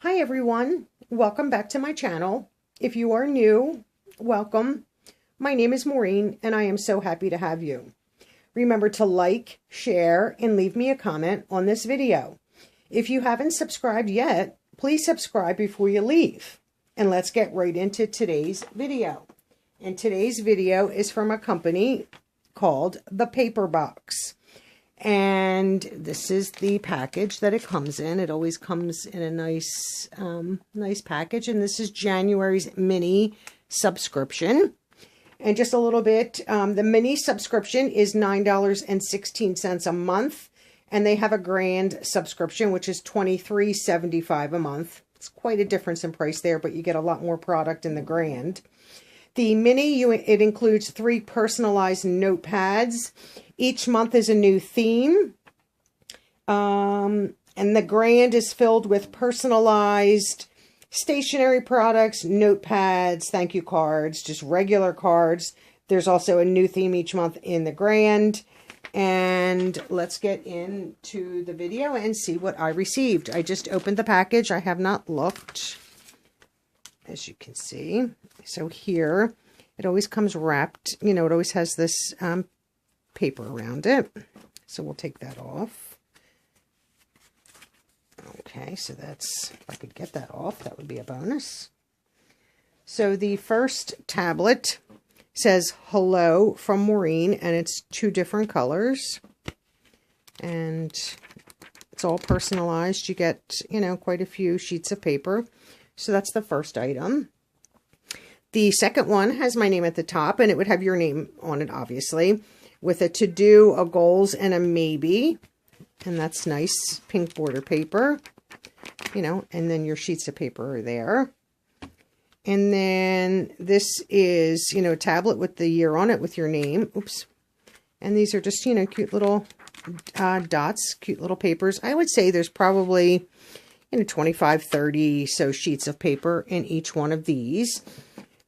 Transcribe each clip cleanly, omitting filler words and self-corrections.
Hi everyone, welcome back to my channel. If you are new, welcome. My name is Maureen and I am so happy to have you. Remember to like, share, and leave me a comment on this video. If you haven't subscribed yet, please subscribe before you leave. And let's get right into today's video. And today's video is from a company called The Paper Box. And this is the package that it comes in. It always comes in a nice package. And this is January's mini subscription. And just a little bit, the mini subscription is $9.16 a month. And they have a grand subscription, which is $23.75 a month. It's quite a difference in price there, but you get a lot more product in the grand. The mini, it includes 3 personalized notepads. Each month is a new theme. And the grand is filled with personalized stationery products, notepads, thank you cards, just regular cards. There's also a new theme each month in the grand. And let's get into the video and see what I received. I just opened the package. I have not looked, as you can see. So here, it always comes wrapped. You know, it always has this paper around it. So we'll take that off. Okay, so that's, if I could get that off, that would be a bonus. So the first tablet says hello from Maureen, and it's 2 different colors. And it's all personalized. You get, you know, quite a few sheets of paper. So that's the first item. The second one has my name at the top, and it would have your name on it, obviously, with a to-do, a goals, and a maybe. And that's nice pink border paper, you know, and then your sheets of paper are there. And then this is, you know, a tablet with the year on it with your name. Oops. And these are just, you know, cute little dots, cute little papers. I would say there's probably, you know, 25, 30 so sheets of paper in each one of these.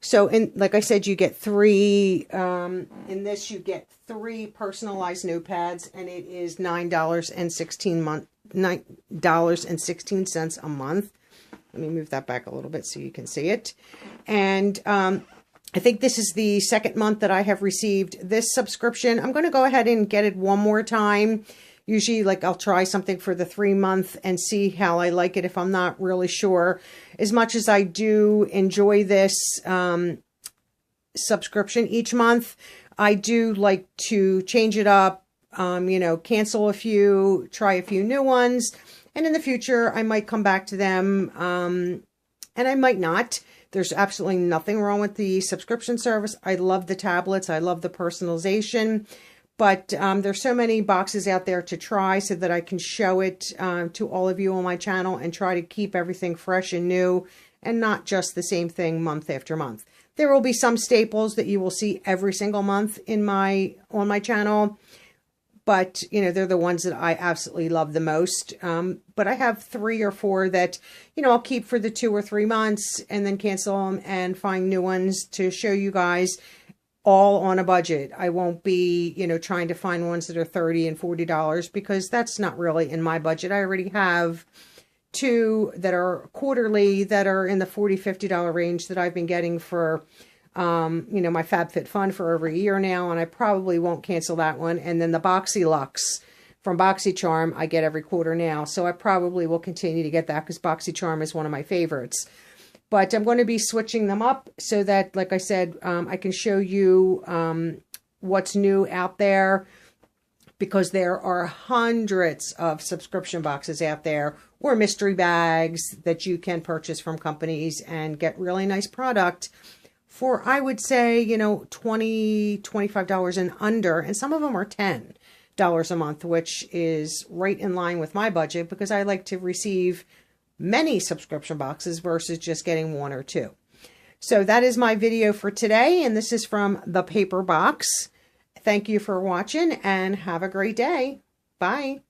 So, like I said, you get 3, in this you get 3 personalized notepads, and it is $9.16 a month. Let me move that back a little bit so you can see it. And I think this is the second month that I have received this subscription. I'm going to go ahead and get it one more time. Usually, like, I'll try something for the 3-month and see how I like it if I'm not really sure. As much as I do enjoy this subscription each month, I do like to change it up, you know, cancel a few, try a few new ones. And in the future, I might come back to them, and I might not. There's absolutely nothing wrong with the subscription service. I love the tablets. I love the personalization. But there's so many boxes out there to try so that I can show it to all of you on my channel and try to keep everything fresh and new and not just the same thing month after month. There will be some staples that you will see every single month on my channel. But, you know, they're the ones that I absolutely love the most. But I have 3 or 4 that, you know, I'll keep for the 2 or 3 months and then cancel them and find new ones to show you guys, all on a budget. I won't be, you know, trying to find ones that are $30 and $40 because that's not really in my budget. I already have 2 that are quarterly that are in the $40, $50 range that I've been getting for, you know, my FabFitFun for over a year now, and I probably won't cancel that one. And then the Boxy Luxe from BoxyCharm I get every quarter now, so I probably will continue to get that because BoxyCharm is one of my favorites. But I'm going to be switching them up so that, like I said, I can show you what's new out there, because there are hundreds of subscription boxes out there or mystery bags that you can purchase from companies and get really nice product for, I would say, you know, $20, $25 and under. And some of them are $10 a month, which is right in line with my budget because I like to receive many subscription boxes versus just getting 1 or 2. So that is my video for today, and this is from The Paper Box. Thank you for watching and have a great day. Bye.